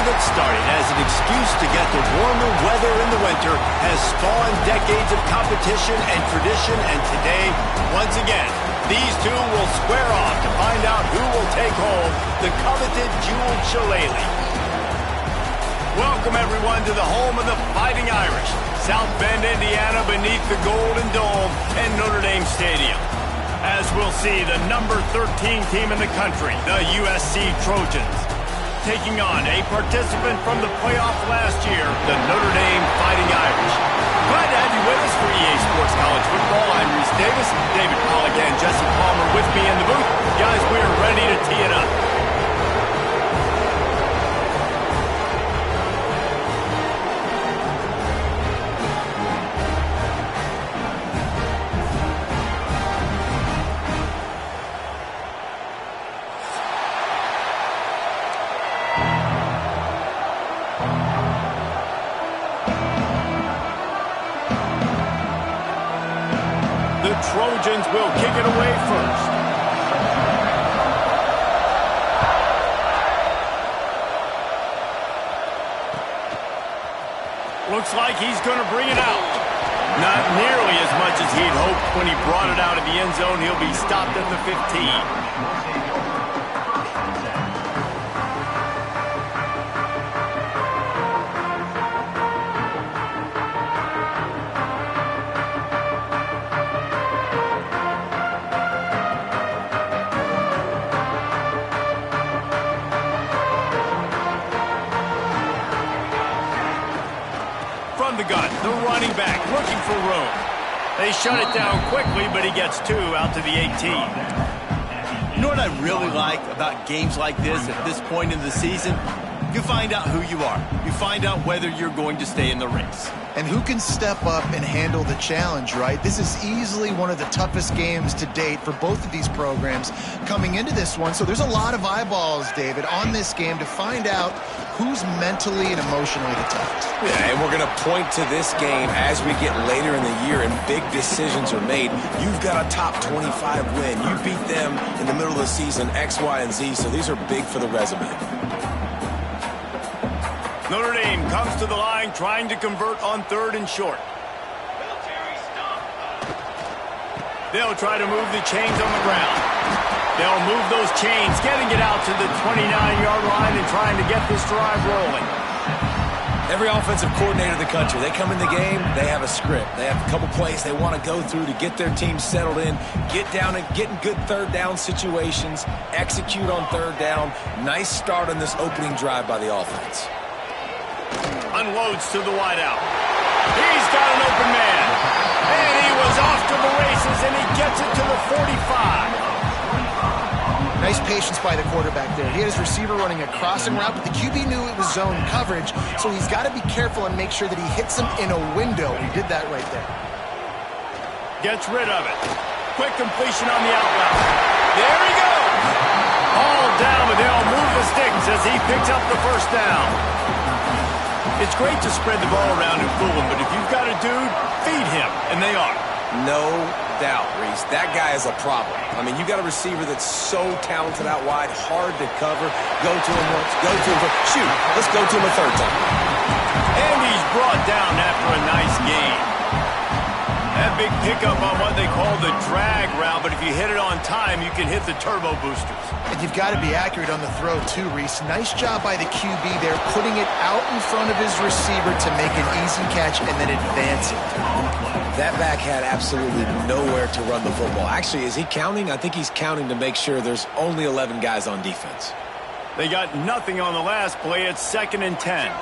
get started, as an excuse to get the warmer weather in the winter has spawned decades of competition and tradition, and today, once again, these two will square off to find out who will take home the coveted jeweled shillelagh. Welcome, everyone, to the home of the Fighting Irish, South Bend, Indiana, beneath the Golden Dome and Notre Dame Stadium. As we'll see, the number 13 team in the country, the USC Trojans, taking on a participant from the playoff last year, the Notre Dame Fighting Irish. Glad to have you with us for EA Sports College Football. I'm Reese Davis, David Pollack and Jesse Palmer with me in the booth. Guys, we are ready to tee it up. The Trojans will kick it away first. Looks like he's going to bring it out. Not nearly as much as he'd hoped when he brought it out of the end zone. He'll be stopped at the 15. From the gun, the running back looking for room. They shut it down quickly, but he gets two out to the 18. You know what I really like about games like this at this point in the season? You find out who you are. You find out whether you're going to stay in the race. And who can step up and handle the challenge, right? This is easily one of the toughest games to date for both of these programs coming into this one. So there's a lot of eyeballs, David, on this game to find out who's mentally and emotionally the toughest. Yeah, and we're going to point to this game as we get later in the year and big decisions are made. You've got a top 25 win. You beat them in the middle of the season, X, Y, and Z, so these are big for the resume. Notre Dame comes to the line trying to convert on 3rd and short. They'll try to move the chains on the ground. They'll move those chains, getting it out to the 29-yard line and trying to get this drive rolling. Every offensive coordinator in the country, they come in the game, they have a script. They have a couple plays they want to go through to get their team settled in, get down and get in good third down situations, execute on 3rd down. Nice start on this opening drive by the offense. Unloads to the wideout. He's got an open man. And he was off to the races, and he gets it to the 45. Nice patience by the quarterback there. He had his receiver running a crossing route, but the QB knew it was zone coverage, so he's got to be careful and make sure that he hits him in a window. He did that right there. Gets rid of it. Quick completion on the out route. There he goes. All down, but they'll move the sticks as he picks up the first down. It's great to spread the ball around and fool him, but if you've got a dude, feed him, and they are. No doubt, Reese. That guy is a problem. I mean, you got a receiver that's so talented out wide, hard to cover. Go to him once, go to him, shoot. Let's go to him a 3rd time. And he's brought down after a nice gain. That big pickup on what they call the drag route, but if you hit it on time, you can hit the turbo boosters. And you've got to be accurate on the throw, too, Reese. Nice job by the QB there, putting it out in front of his receiver to make an easy catch and then advance it. That back had absolutely nowhere to run the football. Actually, is he counting? I think he's counting to make sure there's only 11 guys on defense. They got nothing on the last play. It's 2nd and 10.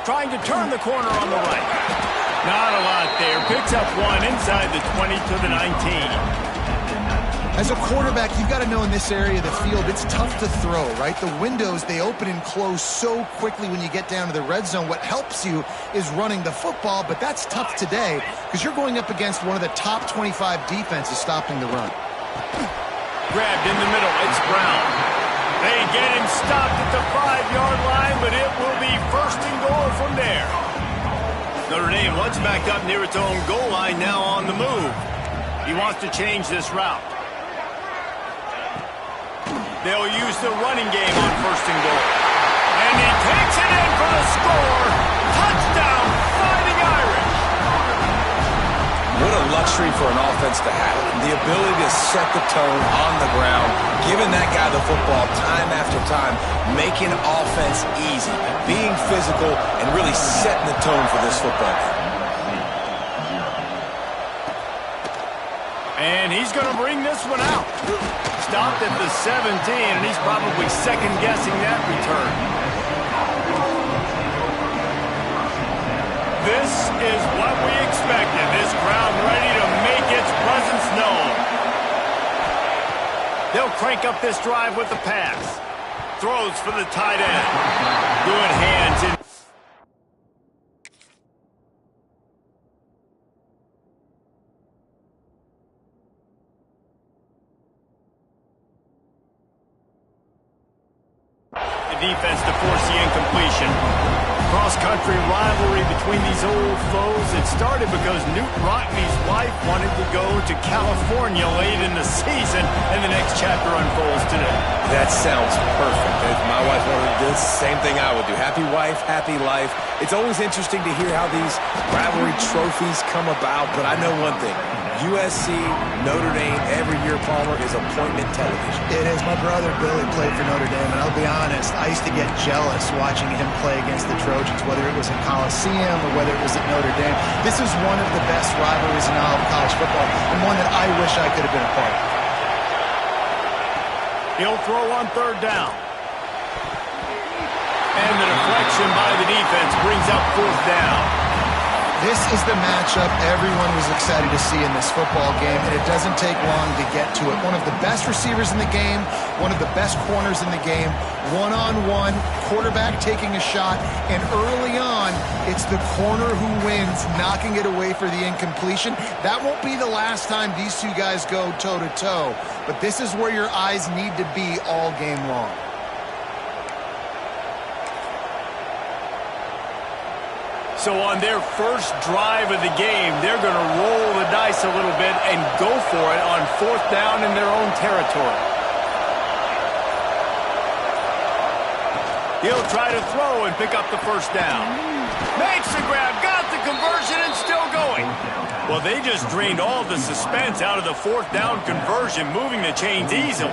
Trying to turn the corner on the right. Not a lot there. Picks up one inside the 20 to the 19. As a quarterback, you've got to know in this area of the field, it's tough to throw, right? The windows, they open and close so quickly when you get down to the red zone. What helps you is running the football, but that's tough today because you're going up against one of the top 25 defenses stopping the run. Grabbed in the middle. It's Brown. They get him stopped at the 5-yard line, but it will be 1st and goal from there. Notre Dame once back up near its own goal line, now on the move. He wants to change this route. They'll use the running game on 1st and goal. And he takes it in for the score. Touchdown, Fighting Irish. What a luxury for an offense to have. The ability to set the tone on the ground, giving that guy the football time after time, making offense easy, being physical, and really setting the tone for this football game. And he's going to bring this one out. Stopped at the 17, and he's probably second-guessing that return. This is what we expected. This crowd ready to make its presence known. They'll crank up this drive with the pass. Throws for the tight end. Good hands in. Defense to force the incompletion. Cross-country rivalry between these old foes. It started because Newt Rockne's wife wanted to go to California late in the season, and the next chapter unfolds today. That sounds perfect. If my wife wanted to do the same thing I would do. Happy wife, happy life. It's always interesting to hear how these rivalry trophies come about, but I know one thing. USC, Notre Dame, every year, Palmer, is appointment television. It is. My brother Billy played for Notre Dame, and I'll be honest, I used to get jealous watching him play against the Trojans, whether it was in Coliseum or whether it was at Notre Dame. This is one of the best rivalries in all of college football, and one that I wish I could have been a part of. He'll throw on 3rd down. And the deflection by the defense brings up 4th down. This is the matchup everyone was excited to see in this football game, and it doesn't take long to get to it. One of the best receivers in the game, one of the best corners in the game, one-on-one, quarterback taking a shot, and early on, it's the corner who wins, knocking it away for the incompletion. That won't be the last time these two guys go toe-to-toe, but this is where your eyes need to be all game long. So on their first drive of the game, they're going to roll the dice a little bit and go for it on 4th down in their own territory. He'll try to throw and pick up the 1st down. Makes the grab, got the conversion, and still going. Well, they just drained all the suspense out of the 4th down conversion, moving the chains easily.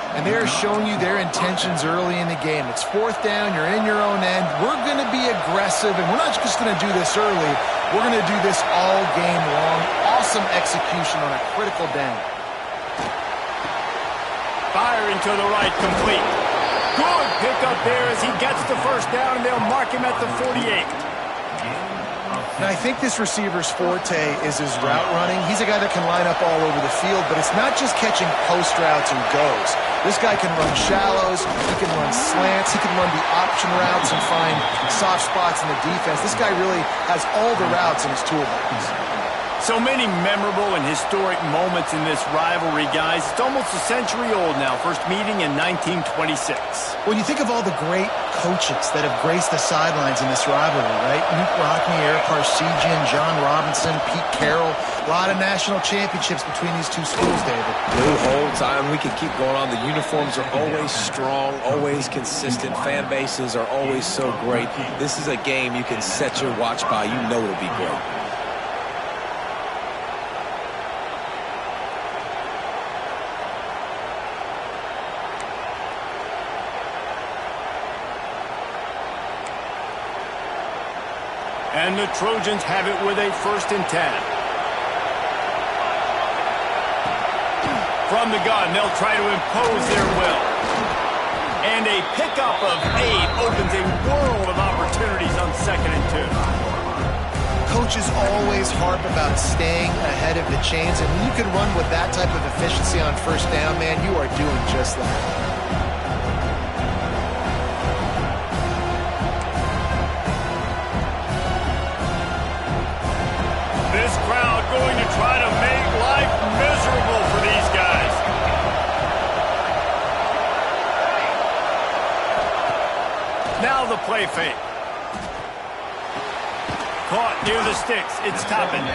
And they're showing you their intentions early in the game. It's 4th down, you're in your own end. We're going to be aggressive, and we're not just going to do this early. We're going to do this all game long. Awesome execution on a critical down. Firing to the right, complete. Good pickup there as he gets the 1st down, and they'll mark him at the 48. Now, I think this receiver's forte is his route running. He's a guy that can line up all over the field, but it's not just catching post routes and goes. This guy can run shallows, he can run slants, he can run the option routes and find soft spots in the defense. This guy really has all the routes in his toolbox. So many memorable and historic moments in this rivalry, guys. It's almost a century old now. First meeting in 1926. When you think of all the great coaches that have graced the sidelines in this rivalry, right? Newt Rockne, Eric Parseghian, John Robinson, Pete Carroll. A lot of national championships between these two schools, David. The whole time we can keep going on. The uniforms are always strong, always consistent. Fan bases are always so great. This is a game you can set your watch by. You know it'll be great. And the Trojans have it with a 1st and 10. From the gun, they'll try to impose their will. And a pickup of 8 opens a world of opportunities on 2nd and 2. Coaches always harp about staying ahead of the chains, and when you can run with that type of efficiency on 1st down, man, you are doing just that. This crowd going to try to make life miserable for these guys. Now the play fake. Caught near the sticks. It's Toppin.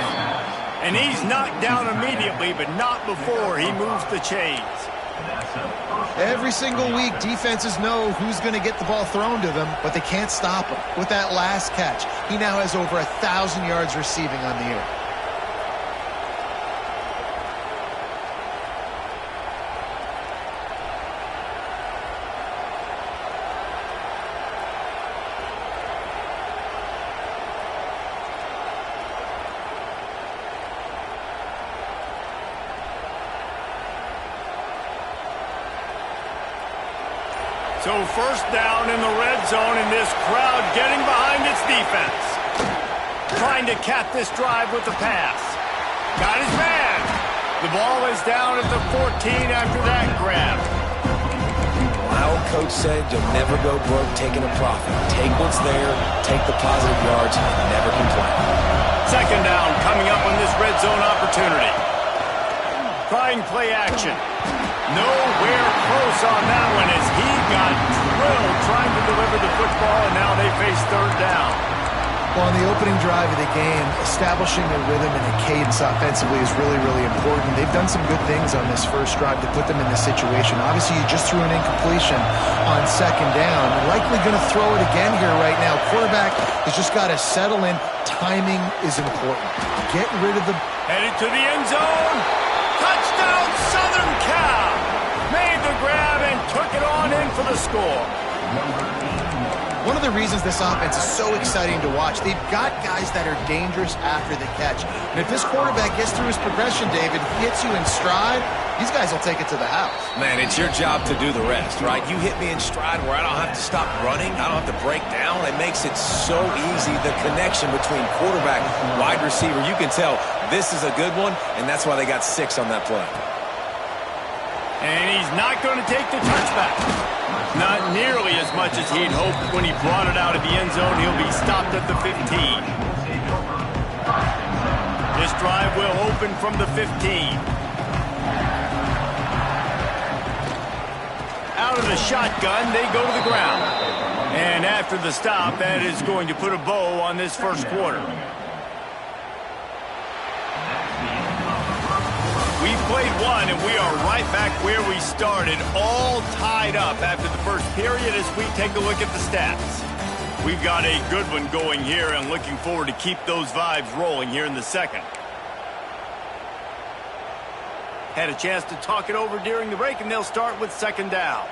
And he's knocked down immediately, but not before he moves the chains. Every single week, defenses know who's going to get the ball thrown to them, but they can't stop him. With that last catch, he now has over 1,000 yards receiving on the year. So first down in the red zone, and this crowd getting behind its defense. Trying to cap this drive with the pass. Got his man. The ball is down at the 14 after that grab. My old coach said you'll never go broke taking a profit. Take what's there, take the positive yards, and never complain. Second down coming up on this red zone opportunity. Trying play action. Nowhere close on that one as he got drilled trying to deliver the football, and now they face third down. Well, on the opening drive of the game, establishing a rhythm and a cadence offensively is really, really important. They've done some good things on this first drive to put them in this situation. Obviously, you just threw an incompletion on second down. Likely going to throw it again here right now. Quarterback has just got to settle in. Timing is important. Get rid of the... Headed to the end zone. Touchdown, Southern Cal. Made the grab and took it on in for the score. One of the reasons this offense is so exciting to watch, they've got guys that are dangerous after the catch. And if this quarterback gets through his progression, David, hits you in stride, these guys will take it to the house. Man, it's your job to do the rest, right? You hit me in stride where I don't have to stop running. I don't have to break down. It makes it so easy. The connection between quarterback and wide receiver, you can tell this is a good one, and that's why they got 6 on that play. And he's not going to take the touchback. Not nearly as much as he'd hoped when he brought it out of the end zone. He'll be stopped at the 15. This drive will open from the 15. Out of the shotgun, they go to the ground. And after the stop, that is going to put a bow on this first quarter. We've played one, and we are right back where we started, all tied up after the first period as we take a look at the stats. We've got a good one going here and looking forward to keep those vibes rolling here in the second. Had a chance to talk it over during the break, and they'll start with second down.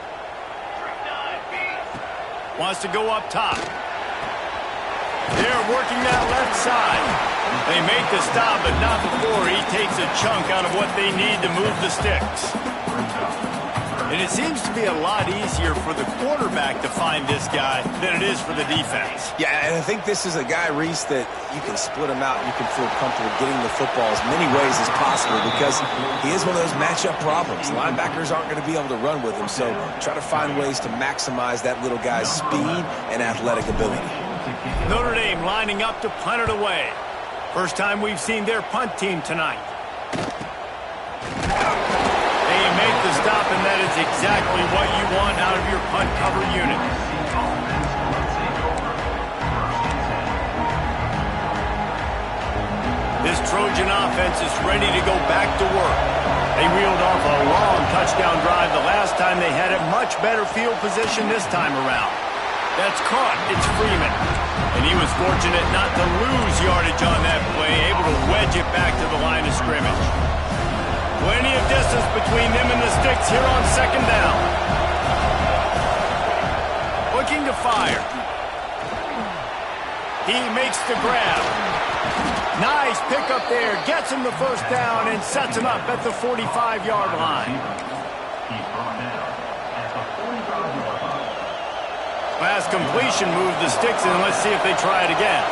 Wants to go up top. They're working that left side. They make the stop, but not before he takes a chunk out of what they need to move the sticks. And it seems to be a lot easier for the quarterback to find this guy than it is for the defense. Yeah, and I think this is a guy, Reese, that you can split him out. You can feel comfortable getting the football as many ways as possible because he is one of those matchup problems. Linebackers aren't going to be able to run with him, so try to find ways to maximize that little guy's speed and athletic ability. Notre Dame lining up to punt it away. First time we've seen their punt team tonight. They make the stop, and that is exactly what you want out of your punt cover unit. This Trojan offense is ready to go back to work. They reeled off a long touchdown drive the last time. They had a much better field position this time around. That's caught. It's Freeman. And he was fortunate not to lose yardage on that play, able to wedge it back to the line of scrimmage. Plenty of distance between them and the sticks here on second down. Looking to fire. He makes the grab. Nice pickup there. Gets him the first down and sets him up at the 45-yard line. Last completion moved the sticks, and let's see if they try it again.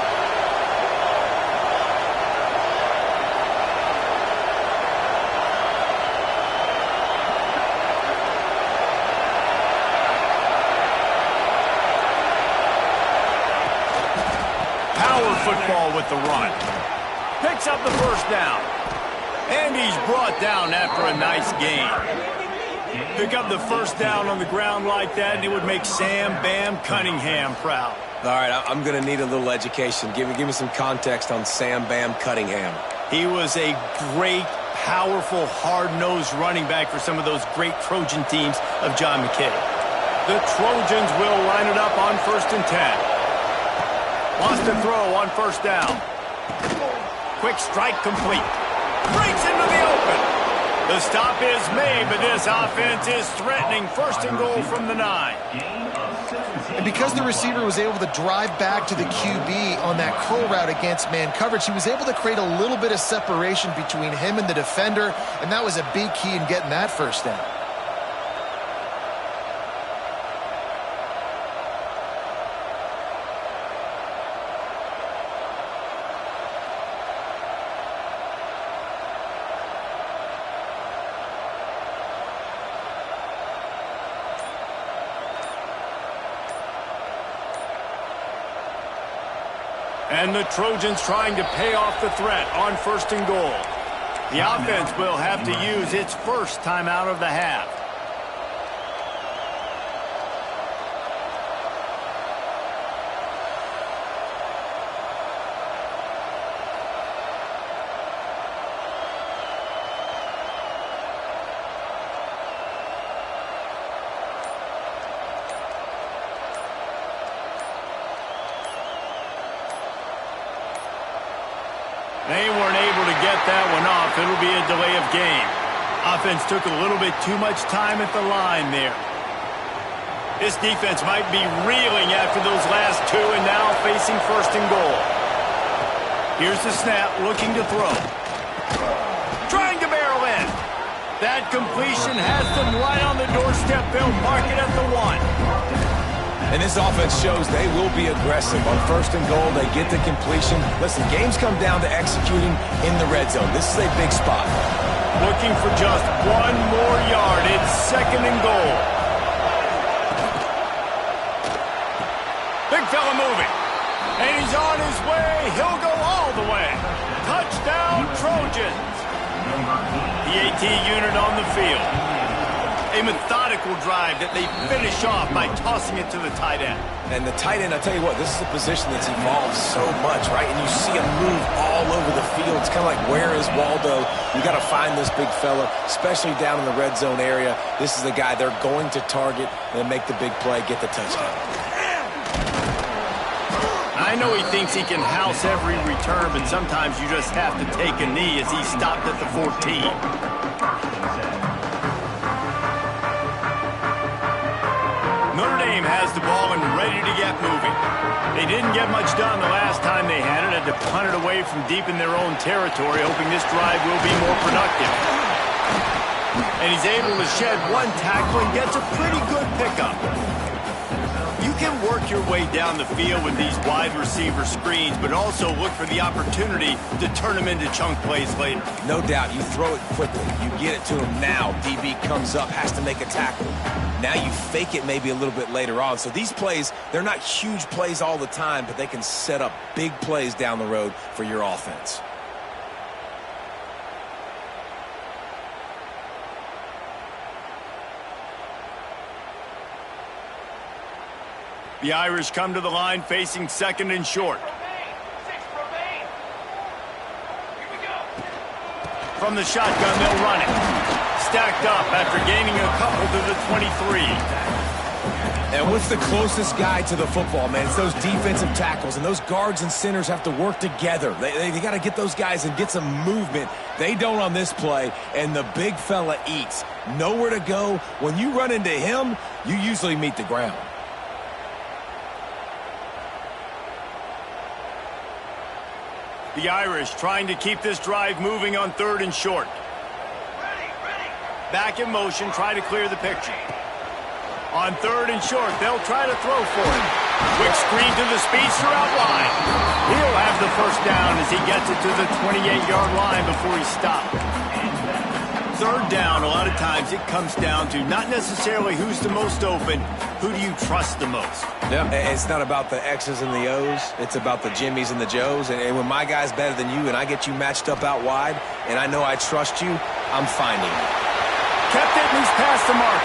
Power football with the run. Picks up the first down. And he's brought down after a nice gain. Pick up the first down on the ground like that, and it would make Sam Bam Cunningham proud. All right, I'm going to need a little education. Give me some context on Sam Bam Cunningham. He was a great powerful, hard-nosed running back for some of those great Trojan teams of John McKay. The Trojans will line it up on 1st and 10. Lost to throw on 1st down. Quick strike complete. Breaks into the open. The stop is made, but this offense is threatening 1st and goal from the 9. And because the receiver was able to drive back to the QB on that curl route against man coverage, he was able to create a little bit of separation between him and the defender, and that was a big key in getting that 1st down. And the Trojans trying to pay off the threat on 1st and goal. The offense will have to use its first timeout of the half. They weren't able to get that one off. It'll be a delay of game. Offense took a little bit too much time at the line there. This defense might be reeling after those last 2 and now facing 1st and goal. Here's the snap, looking to throw. Trying to barrel in. That completion has them right on the doorstep. They'll mark it at the 1. And this offense shows they will be aggressive. On 1st and goal, they get the completion. Listen, games come down to executing in the red zone. This is a big spot. Looking for just 1 more yard. It's 2nd and goal. Big fella moving. And he's on his way. He'll go all the way. Touchdown, Trojans. The AT unit on the field. A methodical drive that they finish off by tossing it to the tight end. And the tight end, I tell you what, this is a position that's evolved so much, right? And you see him move all over the field. It's kind of like, where is Waldo? You got to find this big fella, especially down in the red zone area. This is the guy they're going to target and make the big play, get the touchdown. I know he thinks he can house every return, but sometimes you just have to take a knee as he stopped at the 14. Notre Dame has the ball and ready to get moving. They didn't get much done the last time they had it. Had to punt it away from deep in their own territory, hoping this drive will be more productive. And he's able to shed 1 tackle and gets a pretty good pickup. You can work your way down the field with these wide receiver screens, but also look for the opportunity to turn them into chunk plays later. No doubt, you throw it quickly. You get it to him now. DB comes up, has to make a tackle. Now you fake it maybe a little bit later on. So these plays, they're not huge plays all the time, but they can set up big plays down the road for your offense. The Irish come to the line facing 2nd and short. From the shotgun, they'll run it. Stacked up after gaining a couple to the 23. And what's the closest guy to the football, man? It's those defensive tackles, and those guards and centers have to work together. They got to get those guys and get some movement. They don't on this play, and the big fella eats. Nowhere to go. When you run into him, you usually meet the ground. The Irish trying to keep this drive moving on 3rd and short. Back in motion, try to clear the picture. On 3rd and short, they'll try to throw for it. Quick screen to the speedster out wide. He'll have the 1st down as he gets it to the 28-yard line before he stopped. 3rd down, a lot of times it comes down to not necessarily who's the most open, who do you trust the most? Yeah, it's not about the X's and the O's. It's about the Jimmies and the Joes. And when my guy's better than you and I get you matched up out wide and I know I trust you, I'm finding you. Kept it and he's past the mark.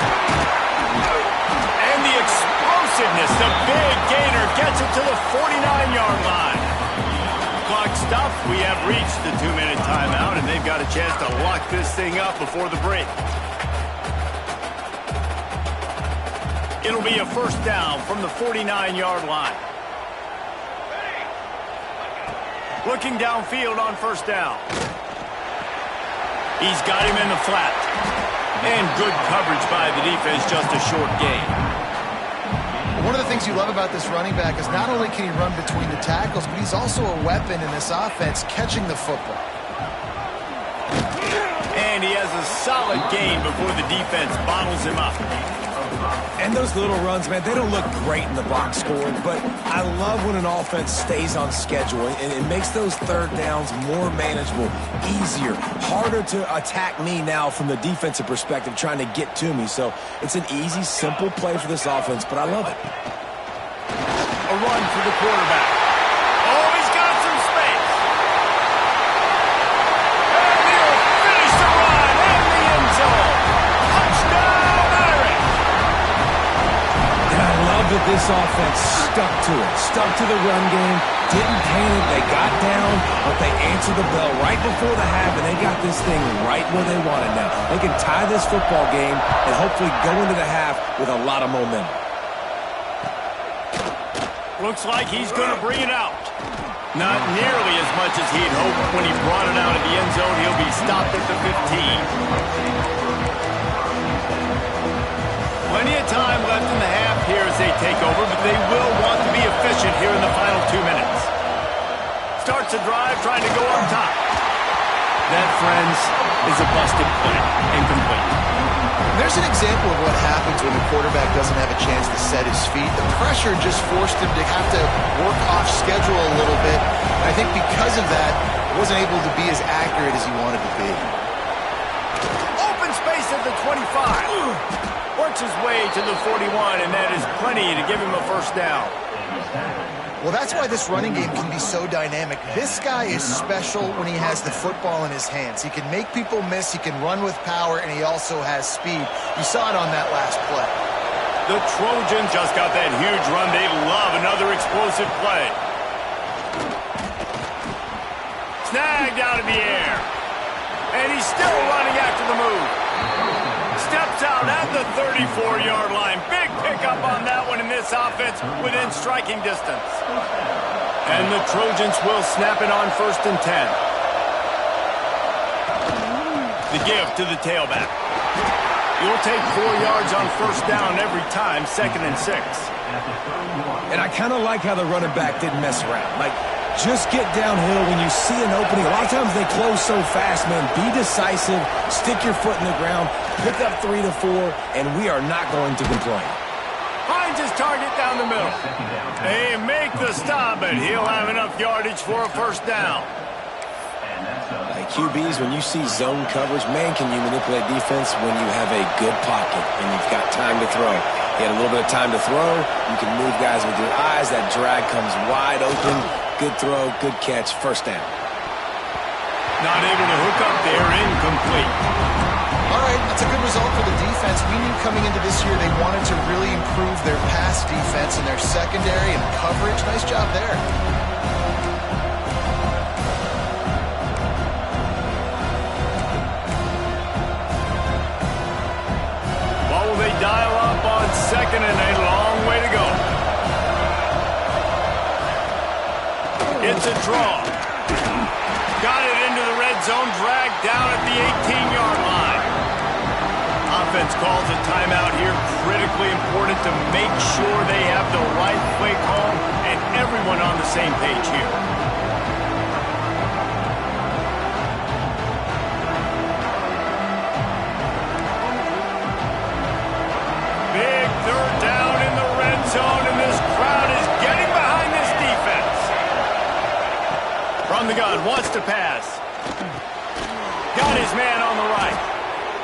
And the explosiveness, the big gainer gets it to the 49-yard line. Clock stuff. We have reached the 2-minute timeout, and they've got a chance to lock this thing up before the break. It'll be a first down from the 49-yard line. Looking downfield on first down. He's got him in the flat. And good coverage by the defense, just a short gain. One of the things you love about this running back is not only can he run between the tackles, but he's also a weapon in this offense catching the football. And he has a solid gain before the defense bottles him up. And those little runs, man, they don't look great in the box score, but I love when an offense stays on schedule, and it makes those third downs more manageable, easier, harder to attack me now from the defensive perspective trying to get to me. So it's an easy, simple play for this offense, but I love it. A run for the quarterback. Oh, he's got some space. And he'll finish the run in the end zone. Touchdown, Irish. And I love that this offense stuck to it, stuck to the run game, didn't panic, they got down, but they answered the bell right before the half, and they got this thing right where they want it now. They can tie this football game and hopefully go into the half with a lot of momentum. Looks like he's going to bring it out. Not nearly as much as he'd hoped when he brought it out of the end zone. He'll be stopped at the 15. Plenty of time left in the half here as they take over, but they will want to be efficient here in the final 2 minutes. Starts a drive trying to go on top. That, friends, is a busted play. Incomplete. There's an example of what happens when the quarterback doesn't have a chance to set his feet. The pressure just forced him to have to work off schedule a little bit. And I think because of that, he wasn't able to be as accurate as he wanted to be. Open space at the 25. Works his way to the 41, and that is plenty to give him a first down. Well, that's why this running game can be so dynamic. This guy is special when he has the football in his hands. He can make people miss, he can run with power, and he also has speed. You saw it on that last play. The Trojans just got that huge run. They love another explosive play. Snagged out of the air. And he's still running after the move. Steps out at the 34-yard line. Big pickup on that one in this offense within striking distance. And the Trojans will snap it on 1st and 10. The give to the tailback. You'll take 4 yards on first down every time, 2nd and 6. And I kind of like how the running back didn't mess around. Like, just get downhill when you see an opening. A lot of times they close so fast, man. Be decisive, stick your foot in the ground, pick up 3 to 4, and we are not going to complain. Finds his target down the middle. They make the stop, but he'll have enough yardage for a first down. Like QBs, when you see zone coverage, man, can you manipulate defense when you have a good pocket and you've got time to throw. You had a little bit of time to throw. You can move guys with your eyes. That drag comes wide open. Good throw, good catch, first down. Not able to hook up there, incomplete. All right, that's a good result for the defense. We knew coming into this year they wanted to really improve their pass defense and their secondary and coverage. Nice job there. What will they dial up on 2nd and a long way to go? It's a draw. Got it into the red zone, dragged down at the 18-yard line. Offense calls a timeout here. Critically important to make sure they have the right play call and everyone on the same page here. Big third down in the red zone, and this crowd is getting behind this defense. From the gun, wants to pass. Got his man on the right.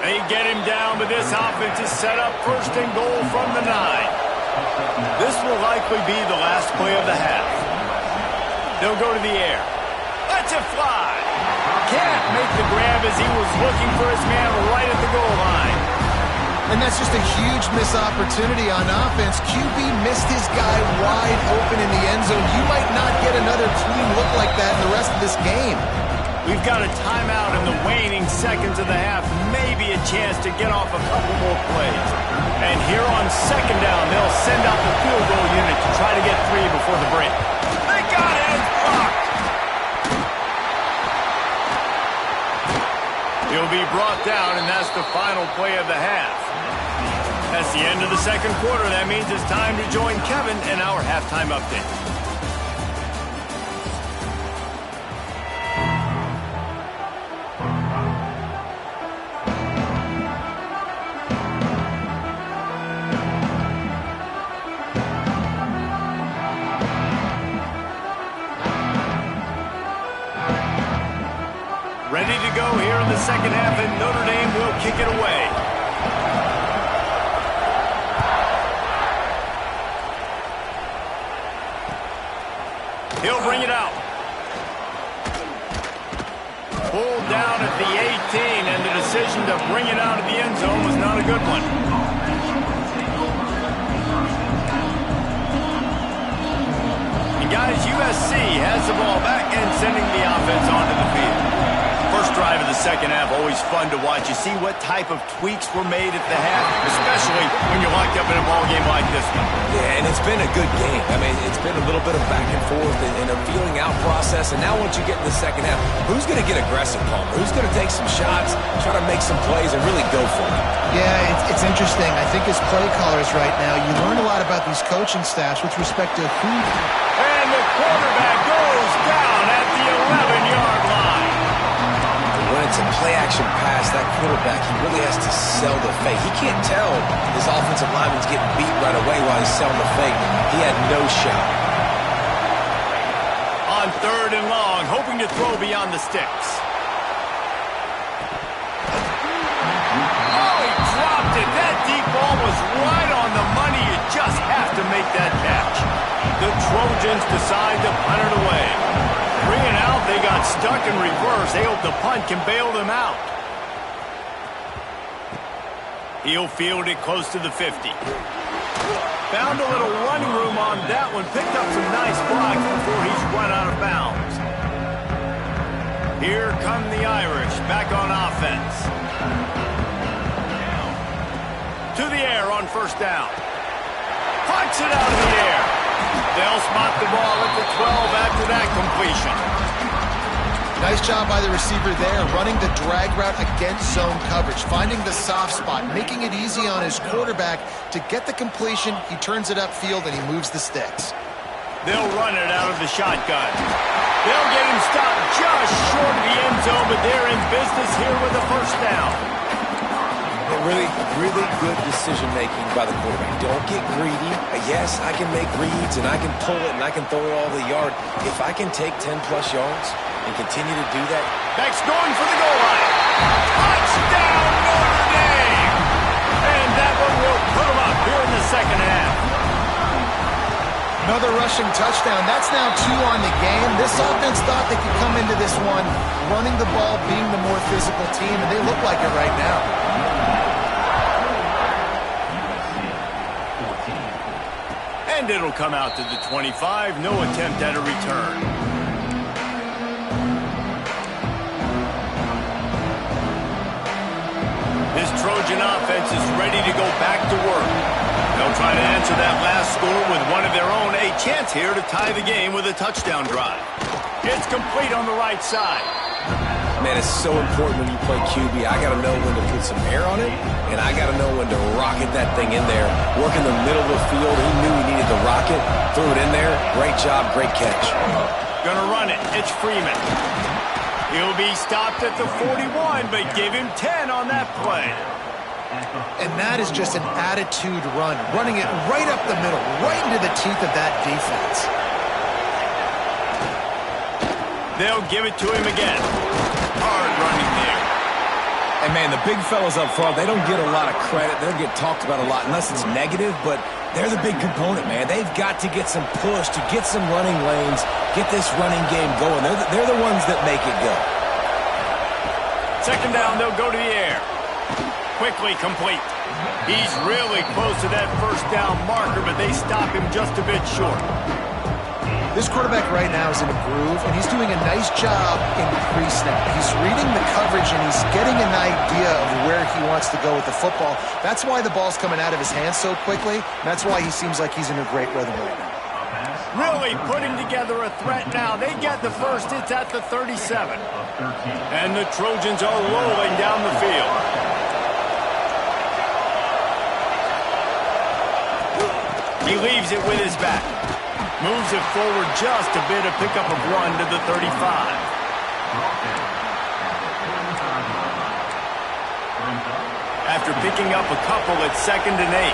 They get him down, but this offense is set up 1st and goal from the 9. This will likely be the last play of the half. They'll go to the air. Lets it fly. Can't make the grab as he was looking for his man right at the goal line. And that's just a huge missed opportunity on offense. QB missed his guy wide open in the end zone. You might not get another clean look like that in the rest of this game. We've got a timeout in the waning seconds of the half. Maybe a chance to get off a couple more plays. And here on second down, they'll send out the field goal unit to try to get 3 before the break. They got it! It's blocked! He'll be brought down, and that's the final play of the half. That's the end of the second quarter. That means it's time to join Kevin in our halftime update. Ready to go here in the second half, and Notre Dame will kick it away. He'll bring it out. Pulled down at the 18, and the decision to bring it out of the end zone was not a good one. And guys, USC has the ball back and sending the offense onto the field. First drive of the second half, always fun to watch. You see what type of tweaks were made at the half, especially when you're locked up in a ball game like this one. Yeah, and it's been a good game. I mean, it's been a little bit of back and forth and a feeling out process. And now once you get in the second half, who's going to get aggressive, Palmer? Who's going to take some shots, try to make some plays, and really go for it? Yeah, it's interesting. I think as play callers right now, you learn a lot about these coaching staffs with respect to who... And the quarterback goes down at the 11-yard line. When it's a play-action pass, that quarterback, he really has to sell the fake. He can't tell his offensive lineman's getting beat right away while he's selling the fake. He had no shot. On third and long, hoping to throw beyond the sticks. Oh, he dropped it. That deep ball was right on the money. You just have to make that catch. The Trojans decide to punt it away. Bringing out, they got stuck in reverse. They hope the punt can bail them out. He'll field it close to the 50. Found a little running room on that one. Picked up some nice blocks before he's run out of bounds. Here come the Irish back on offense. To the air on first down. Punts it out of the air. They'll spot the ball at the 12 after that completion. Nice job by the receiver there, running the drag route against zone coverage, finding the soft spot, making it easy on his quarterback to get the completion. He turns it upfield, and he moves the sticks. They'll run it out of the shotgun. They'll get him stopped just short of the end zone, but they're in business here with a first down. Really, really good decision-making by the quarterback. Don't get greedy. Yes, I can make reads, and I can pull it, and I can throw it all the yard. If I can take 10-plus yards and continue to do that. Beck's going for the goal line. Touchdown, Notre Dame! And that one will put them up here in the second half. Another rushing touchdown. That's now 2 on the game. This offense thought they could come into this one running the ball, being the more physical team, and they look like it right now. And it'll come out to the 25. No attempt at a return. This Trojan offense is ready to go back to work. They'll try to answer that last score with one of their own. A chance here to tie the game with a touchdown drive. It's complete on the right side. Man, it's so important when you play QB. I got to know when to put some air on it, and I got to know when to rocket that thing in there. Work in the middle of the field. He knew he needed the rocket. Threw it in there. Great job, great catch. Gonna run it. It's Freeman. He'll be stopped at the 41, but give him 10 on that play. And that is just an attitude run, running it right up the middle, right into the teeth of that defense. They'll give it to him again. Hard running there. And, man, the big fellas up front, they don't get a lot of credit. They don't get talked about a lot unless it's negative, but they're the big component, man. They've got to get some push, to get some running lanes, get this running game going. They're the ones that make it go. Second down, they'll go to the air. Quickly complete. He's really close to that first down marker, but they stop him just a bit short. This quarterback right now is in a groove, and he's doing a nice job in pre-snap. He's reading the coverage, and he's getting an idea of where he wants to go with the football. That's why the ball's coming out of his hands so quickly. That's why he seems like he's in a great rhythm right now. Really putting together a threat now. They get the first. It's at the 37. And the Trojans are rolling down the field. He leaves it with his back. Moves it forward just a bit, a pickup of 1 to the 35. After picking up a couple, it's 2nd and 8.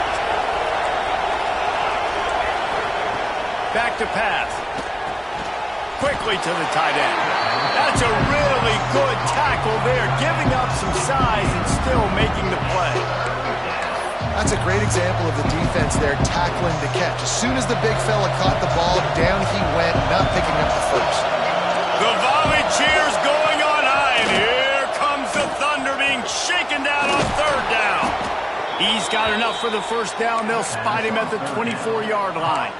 Back to pass. Quickly to the tight end. That's a really good tackle there, giving up some size and still making the play. That's a great example of the defense there tackling the catch. As soon as the big fella caught the ball, down he went, not picking up the first. The volley cheers going on high, and here comes the Thunder being shaken down on 3rd down. He's got enough for the first down. They'll spot him at the 24-yard line.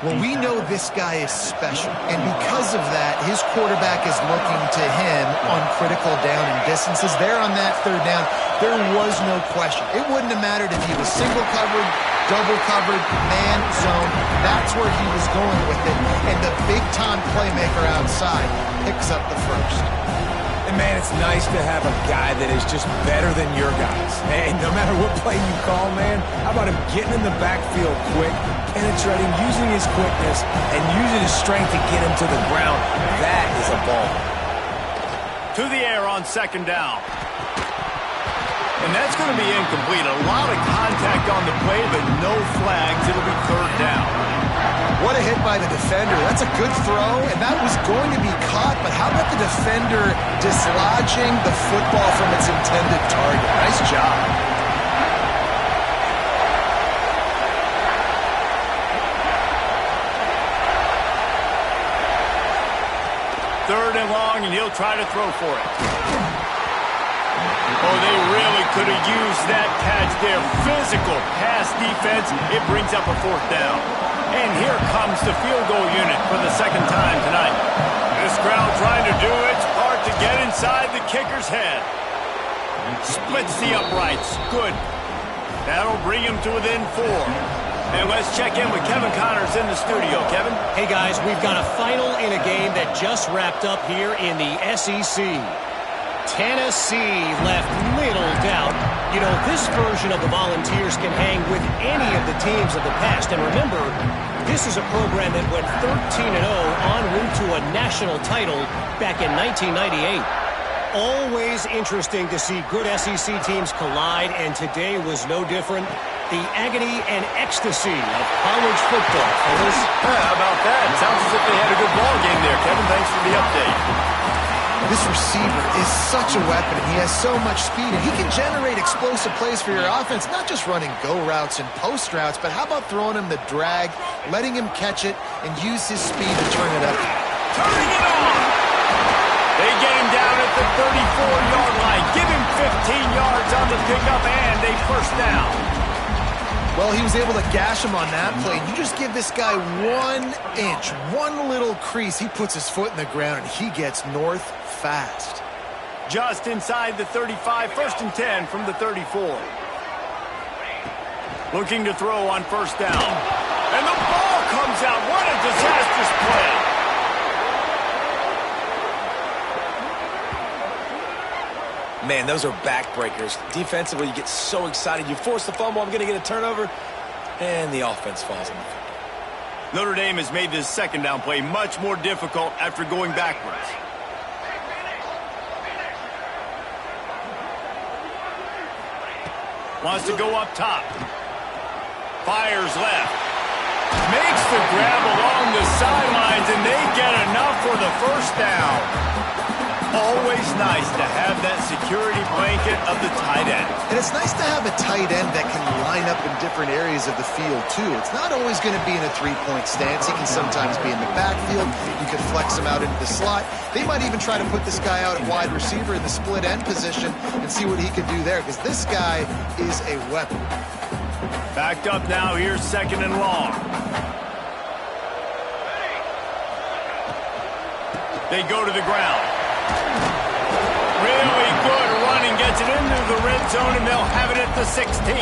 Well, we know this guy is special, and because of that, his quarterback is looking to him on critical down and distances. There on that 3rd down, there was no question. It wouldn't have mattered if he was single covered, double covered, man zone. That's where he was going with it, and the big-time playmaker outside picks up the first. And, man, it's nice to have a guy that is just better than your guys. And no matter what play you call, man, how about him getting in the backfield quick, penetrating, using his quickness, and using his strength to get him to the ground. That is a ball. To the air on 2nd down. And that's going to be incomplete. A lot of contact on the play, but no flags. It'll be 3rd down. What a hit by the defender. That's a good throw, and that was going to be caught, but how about the defender dislodging the football from its intended target? Nice job. Third and long, and he'll try to throw for it. Oh, they really could have used that catch there. Physical pass defense. It brings up a 4th down. And here comes the field goal unit for the 2nd time tonight. This crowd trying to do its part to get inside the kicker's head. Splits the uprights. Good. That'll bring him to within 4. And let's check in with Kevin Connors in the studio. Kevin? Hey, guys, we've got a final in a game that just wrapped up here in the SEC. Tennessee left little doubt. You know, this version of the Volunteers can hang with any of the teams of the past. And remember, this is a program that went 13-0 en route to a national title back in 1998. Always interesting to see good SEC teams collide, and today was no different. The agony and ecstasy of college football, fellas. How about that? Sounds as if they had a good ball game there, Kevin. Thanks for the update. This receiver is such a weapon. He has so much speed, and he can generate explosive plays for your offense, not just running go routes and post routes, but how about throwing him the drag, letting him catch it, and use his speed to turn it up. Turning it on! They get him down at the 34-yard line. Give him 15 yards on the pickup and a first down. Well, he was able to gash him on that play. You just give this guy 1 inch, one little crease. He puts his foot in the ground, and he gets north fast. Just inside the 35, 1st and 10 from the 34. Looking to throw on 1st down. And the ball comes out. What a disastrous play. Man, those are backbreakers. Defensively, you get so excited. You force the fumble, I'm going to get a turnover, and the offense falls on the field. Notre Dame has made this 2nd down play much more difficult after going backwards. Wants to go up top. Fires left. Makes the grab along the sidelines, and they get enough for the first down. always nice to have that security blanket of the tight end. And it's nice to have a tight end that can line up in different areas of the field, too. It's not always going to be in a three-point stance. He can sometimes be in the backfield. You can flex him out into the slot. They might even try to put this guy out at wide receiver in the split end position and see what he can do there, because this guy is a weapon. Backed up now. Here's 2nd and long. They go to the ground. Really good running. Gets it into the red zone, and they'll have it at the 16.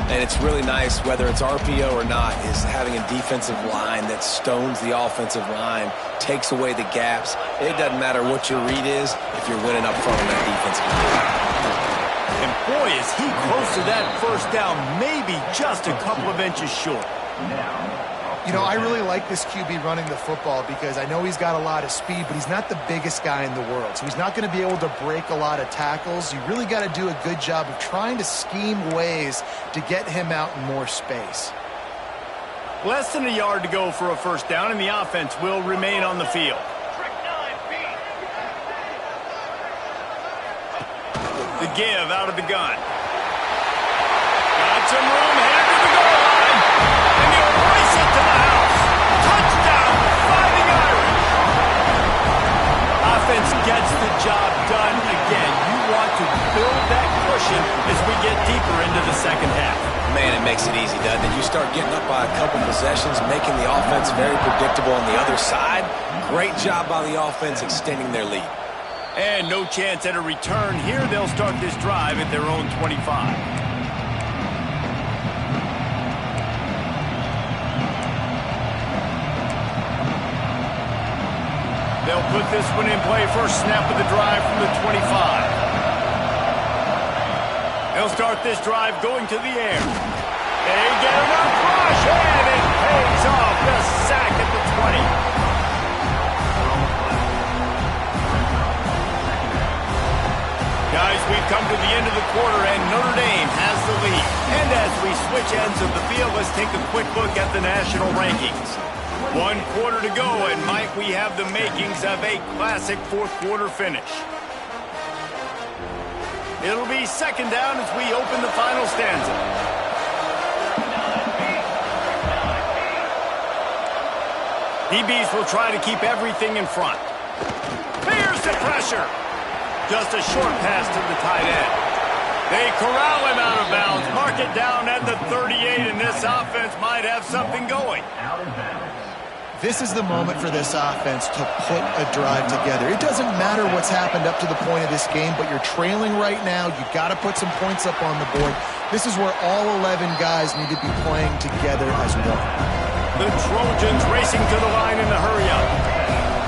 And it's really nice, whether it's RPO or not, is having a defensive line that stones the offensive line, takes away the gaps. It doesn't matter what your read is if you're winning up front on that defensive line. And boy, is he close to that first down, maybe just a couple of inches short. You know, I really like this QB running the football because I know he's got a lot of speed, but he's not the biggest guy in the world. So he's not going to be able to break a lot of tackles. You really got to do a good job of trying to scheme ways to get him out in more space. Less than a yard to go for a first down, and the offense will remain on the field. The give out of the gun. Got some room, headed to the goal line. And he'll race it to the house. Touchdown, Fighting Irish. Offense gets the job done again. You want to build that cushion as we get deeper into the second half. Man, it makes it easy, doesn't it? You start getting up by a couple possessions, making the offense very predictable on the other side. Great job by the offense extending their lead. And no chance at a return here. They'll start this drive at their own 25. They'll put this one in play. First snap of the drive from the 25. They'll start this drive going to the air. They get enough rush, and it pays off. The sack at the 20. Guys, we've come to the end of the quarter, and Notre Dame has the lead. And as we switch ends of the field, let's take a quick look at the national rankings. 1 quarter to go, and Mike, we have the makings of a classic fourth-quarter finish. It'll be 2nd down as we open the final stanza. DBs will try to keep everything in front. Here's the pressure. Just a short pass to the tight end. They corral him out of bounds. Mark it down at the 38, and this offense might have something going. This is the moment for this offense to put a drive together. It doesn't matter what's happened up to the point of this game, but you're trailing right now. You got to put some points up on the board. This is where all 11 guys need to be playing together as one. The Trojans racing to the line in the hurry-up.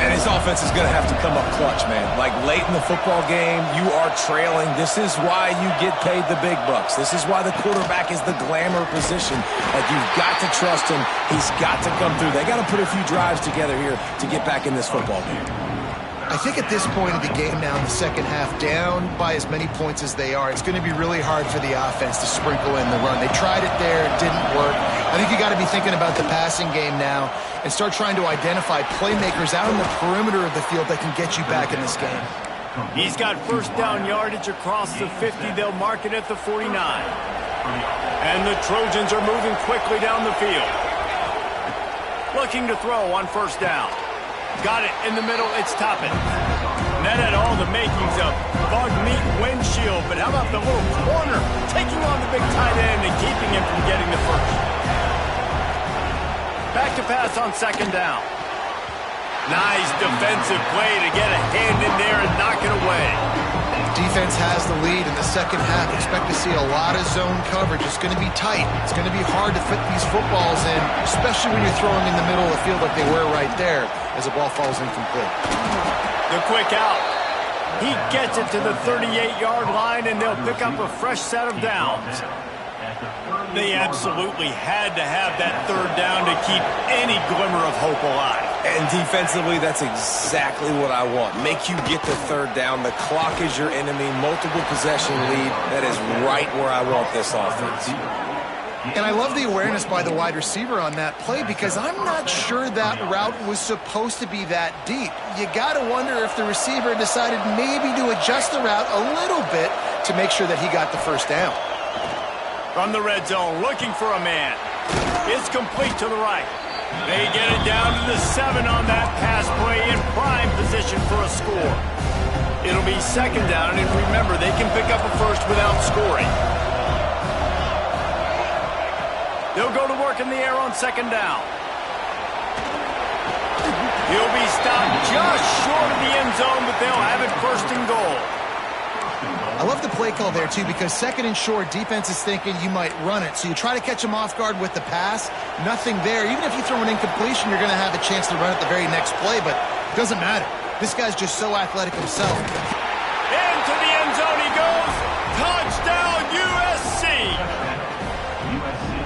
And his offense is going to have to come up clutch, man. Like late in the football game, you are trailing. This is why you get paid the big bucks. This is why the quarterback is the glamour position. Like, you've got to trust him. He's got to come through. They got to put a few drives together here to get back in this football game. I think at this point of the game now in the second half, down by as many points as they are, it's going to be really hard for the offense to sprinkle in the run. They tried it there. It didn't work. I think you got to be thinking about the passing game now and start trying to identify playmakers out on the perimeter of the field that can get you back in this game. He's got first down yardage across the 50. They'll mark it at the 49. And the Trojans are moving quickly down the field. Looking to throw on first down. Got it in the middle. It's Toppin. And that had all the makings of bug meat windshield. But how about the little corner taking on the big tight end and keeping him from getting the first? Back to pass on 2nd down. Nice defensive play to get a hand in there and knock it away. Defense has the lead in the second half. Expect to see a lot of zone coverage. It's going to be tight. It's going to be hard to fit these footballs in, especially when you're throwing in the middle of the field like they were right there as the ball falls incomplete. The quick out. He gets it to the 38-yard line, and they'll pick up a fresh set of downs. They absolutely had to have that 3rd down to keep any glimmer of hope alive. And defensively, that's exactly what I want. Make you get the 3rd down. The clock is your enemy. Multiple possession lead. That is right where I want this offense. And I love the awareness by the wide receiver on that play because I'm not sure that route was supposed to be that deep. You got to wonder if the receiver decided maybe to adjust the route a little bit to make sure that he got the first down. From the red zone, looking for a man. It's complete to the right. They get it down to the 7 on that pass play in prime position for a score. It'll be second down, and remember, they can pick up a first without scoring. They'll go to work in the air on second down. He'll be stopped just short of the end zone, but they'll have it first and goal. I love the play call there, too, because second and short, defense is thinking you might run it. So you try to catch them off guard with the pass. Nothing there. Even if you throw an incompletion, you're going to have a chance to run it the very next play, but it doesn't matter. This guy's just so athletic himself. Into the end zone he goes. Touchdown, USC.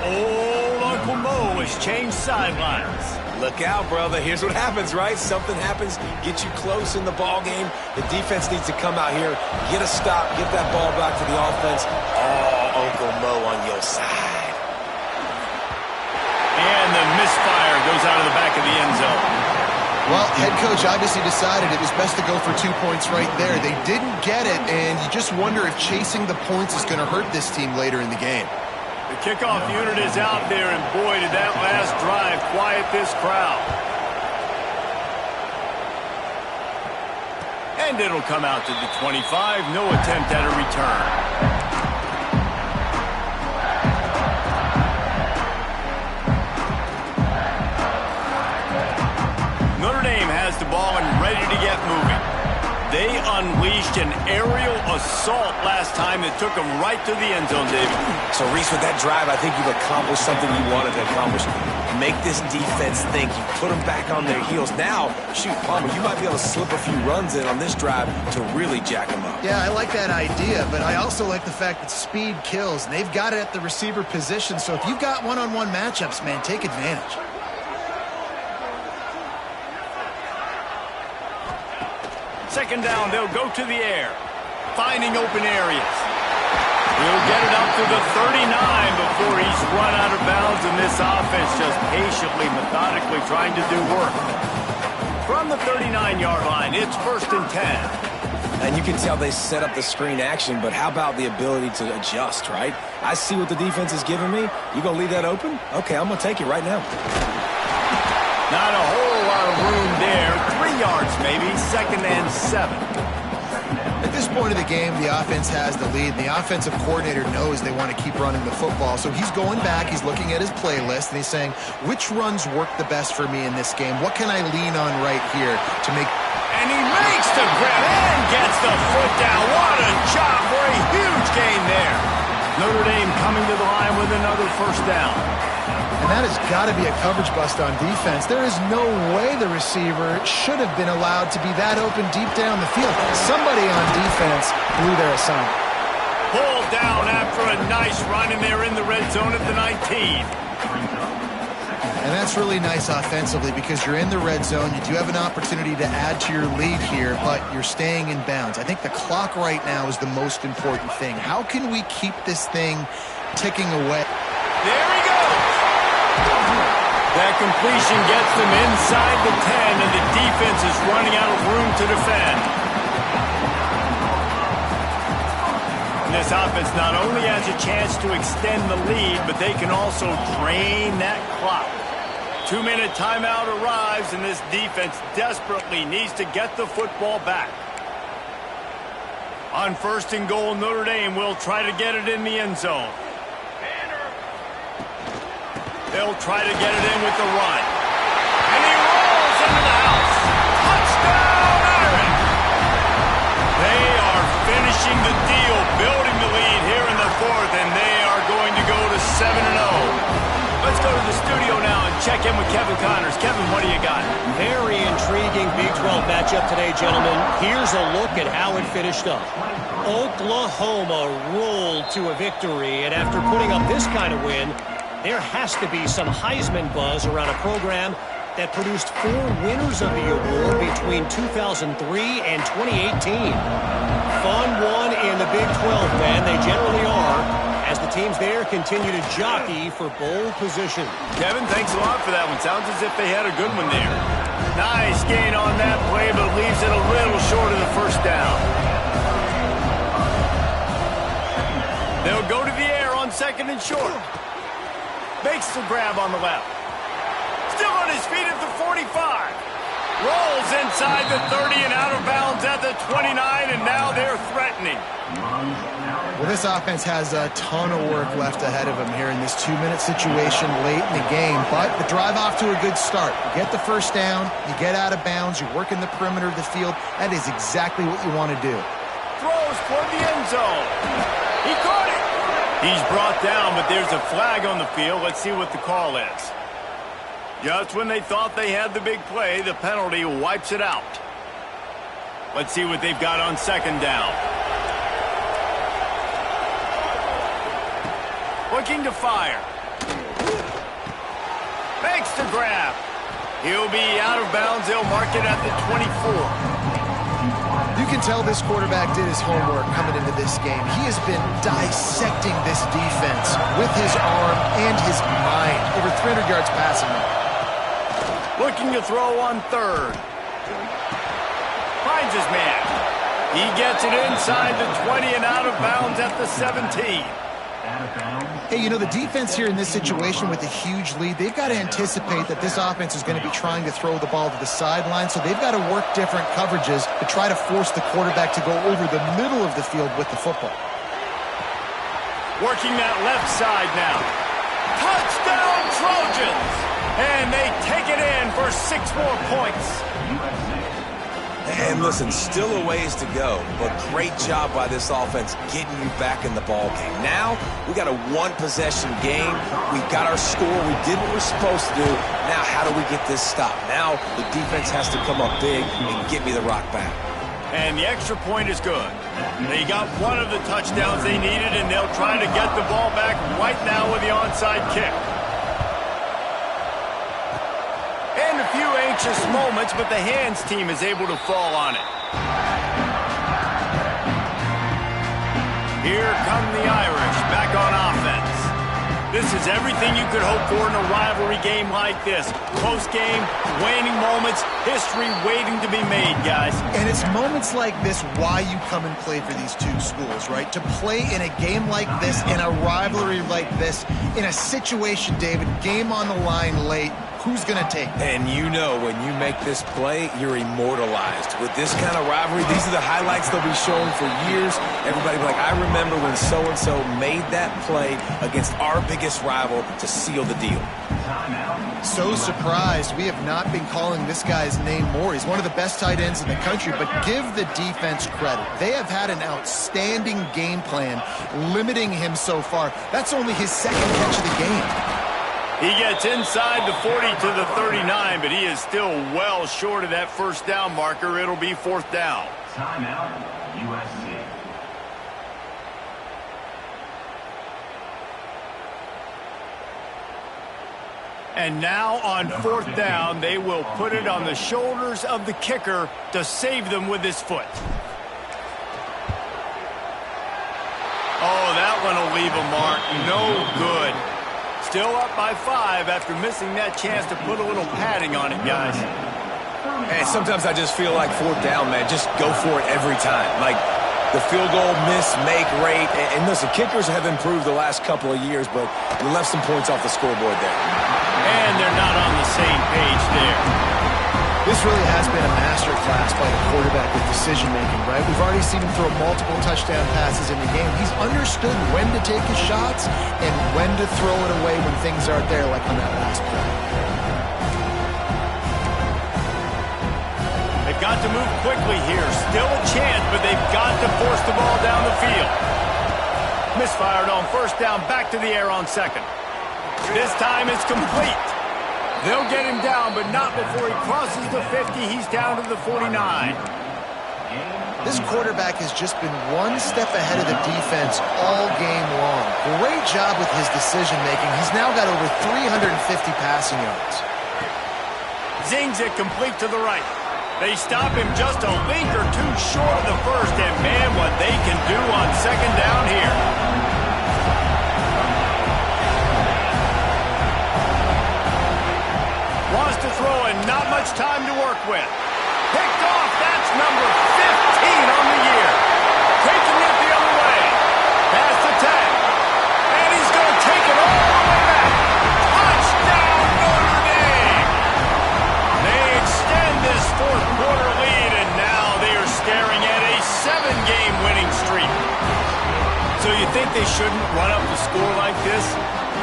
Old Uncle Mo has changed sidelines. Look out, brother. Here's what happens, right? Something happens, get you close in the ball game. The defense needs to come out here, get a stop, get that ball back to the offense. Oh, Uncle Mo on your side. And the misfire goes out of the back of the end zone. Well, head coach obviously decided it was best to go for 2 points right there. They didn't get it, and you just wonder if chasing the points is going to hurt this team later in the game. The kickoff unit is out there, and boy, did that last drive quiet this crowd. And it'll come out to the 25. No attempt at a return. Notre Dame has the ball and ready to get moving. They unleashed an aerial assault last time that took them right to the end zone, David. So, Reese, with that drive, I think you've accomplished something you wanted to accomplish. Make this defense think. You put them back on their heels. Now, shoot, Palmer, you might be able to slip a few runs in on this drive to really jack them up. Yeah, I like that idea, but I also like the fact that speed kills. And they've got it at the receiver position, so if you've got one-on-one matchups, man, take advantage. Second down, they'll go to the air, finding open areas. He'll get it up to the 39 before he's run out of bounds, and this offense just patiently, methodically trying to do work. From the 39-yard line, it's first and 10. And you can tell they set up the screen action, but how about the ability to adjust, right? I see what the defense is giving me. You going to leave that open? Okay, I'm going to take it right now. Not a whole lot of room there. 3 yards maybe, second and 7. At this point of the game, the offense has the lead. The offensive coordinator knows they want to keep running the football. So he's going back, he's looking at his playlist, and he's saying, which runs work the best for me in this game? What can I lean on right here to make... And he makes the grab and gets the foot down. What a job for a huge gain there. Notre Dame coming to the line with another first down. And that has got to be a coverage bust on defense. There is no way the receiver should have been allowed to be that open deep down the field. Somebody on defense blew their assignment. Pulled down after a nice run, and they're in the red zone at the 19. And that's really nice offensively because you're in the red zone. You do have an opportunity to add to your lead here, but you're staying in bounds. I think the clock right now is the most important thing. How can we keep this thing ticking away? There he goes. That completion gets them inside the 10, and the defense is running out of room to defend. And this offense not only has a chance to extend the lead, but they can also drain that clock. 2-minute timeout arrives, and this defense desperately needs to get the football back. On first and goal, Notre Dame will try to get it in the end zone. They'll try to get it in with the run. And he rolls into the house. Touchdown, Irish! They are finishing the deal, building the lead here in the fourth, and they are going to go to 7-0. Let's go to the studio now and check in with Kevin Connors. Kevin, what do you got? Very intriguing Big 12 matchup today, gentlemen. Here's a look at how it finished up. Oklahoma rolled to a victory, and after putting up this kind of win, there has to be some Heisman buzz around a program that produced 4 winners of the award between 2003 and 2018. Fun one in the Big 12, man. They generally are. And as the teams there continue to jockey for bowl position. Kevin, thanks a lot for that one. Sounds as if they had a good one there. Nice gain on that play, but leaves it a little short of the first down. They'll go to the air on second and short. Makes the grab on the left. Still on his feet at the 45. Rolls inside the 30 and out of bounds at the 29, and now they're threatening. Well, this offense has a ton of work left ahead of them here in this 2-minute situation late in the game, but the drive off to a good start. You get the first down, you get out of bounds, you work in the perimeter of the field. That is exactly what you want to do. Throws toward the end zone. He caught it. He's brought down, but there's a flag on the field. Let's see what the call is. Just when they thought they had the big play, the penalty wipes it out. Let's see what they've got on second down. Looking to fire. Makes the grab. He'll be out of bounds. They'll mark it at the 24. You can tell this quarterback did his homework coming into this game. He has been dissecting this defense with his arm and his mind. Over 300 yards passing now. Looking to throw on third. Finds his man. He gets it inside the 20 and out of bounds at the 17. Hey, you know, the defense here in this situation with a huge lead, they've got to anticipate that this offense is going to be trying to throw the ball to the sideline, so they've got to work different coverages to try to force the quarterback to go over the middle of the field with the football. Working that left side now. Touchdown Trojans! And they take it in for 6 more points. And listen, still a ways to go, but great job by this offense getting you back in the ball game. Now, we got a one-possession game. We got our score. We did what we're supposed to do. Now, how do we get this stopped? Now, the defense has to come up big and get me the rock back. And the extra point is good. They got one of the touchdowns they needed, and they'll try to get the ball back right now with the onside kick. And a few anxious moments, but the hands team is able to fall on it. Here come the Irish back on offense. This is everything you could hope for in a rivalry game like this. Close game, waning moments, history waiting to be made, guys. And it's moments like this why you come and play for these two schools, right? To play in a game like this, in a rivalry like this, in a situation, David, game on the line late, who's going to take it? And you know when you make this play, you're immortalized. With this kind of rivalry, these are the highlights they'll be showing for years. Everybody will be like, I remember when so-and-so made that play against our biggest rival to seal the deal. So surprised we have not been calling this guy's name more. He's one of the best tight ends in the country, but give the defense credit. They have had an outstanding game plan limiting him so far. That's only his second catch of the game. He gets inside the 40 to the 39, but he is still well short of that first down marker. It'll be fourth down. Timeout, USC. And now on fourth down, they will put it on the shoulders of the kicker to save them with his foot. Oh, that one will leave a mark. No good. Still up by 5 after missing that chance to put a little padding on it, guys. Hey, sometimes I just feel like fourth down, man. Just go for it every time. Like the field goal miss, make rate. And listen, kickers have improved the last couple of years, but we left some points off the scoreboard there. And they're not on the same page there. This really has been a masterclass by the quarterback with decision-making, right? We've already seen him throw multiple touchdown passes in the game. He's understood when to take his shots and when to throw it away when things aren't there, like on that last play. They've got to move quickly here. Still a chance, but they've got to force the ball down the field. Misfired on first down, back to the air on second. This time it's complete. They'll get him down, but not before he crosses the 50. He's down to the 49. This quarterback has just been one step ahead of the defense all game long. Great job with his decision-making. He's now got over 350 passing yards. Zings it complete to the right. They stop him just a link or two short of the first, and man, what they can do on second down here. much time to work with. Picked off, that's number 15 on the year. Taking it the other way. Pass attack. And he's going to take it all the way back. Touchdown, Notre Dame! They extend this fourth quarter lead, and now they are staring at a 7-game winning streak. So you think they shouldn't run up the score like this?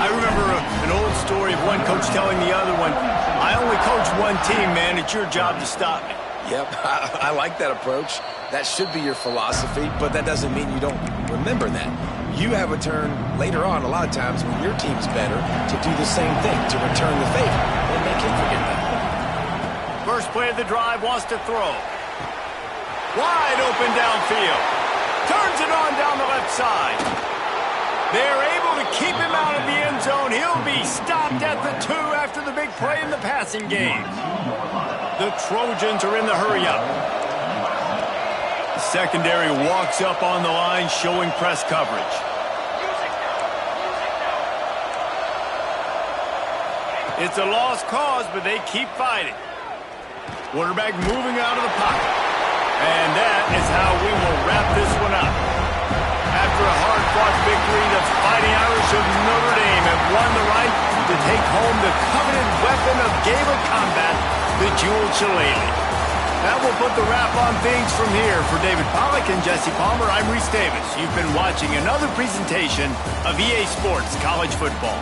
I remember an old story of one coach telling the other one, I only coach one team, man. It's your job to stop me. Yep, I like that approach. That should be your philosophy, but that doesn't mean you don't remember that. You have a turn later on, a lot of times, when your team's better, to do the same thing, to return the favor. And they can't forget that. First play of the drive, wants to throw. Wide open downfield. Turns it on down the left side. They're able to keep him out of the end zone. He'll be stopped at the 2 after the big play in the passing game. The Trojans are in the hurry-up. The secondary walks up on the line, showing press coverage. It's a lost cause, but they keep fighting. Quarterback moving out of the pocket. And that is how we will wrap this one up. After a hard-fought victory, the Fighting Irish of Notre Dame have won the right to take home the coveted weapon of Gaelic combat, the Jewel Shillelagh. That will put the wrap on things from here. For David Pollack and Jesse Palmer, I'm Reese Davis. You've been watching another presentation of EA Sports College Football.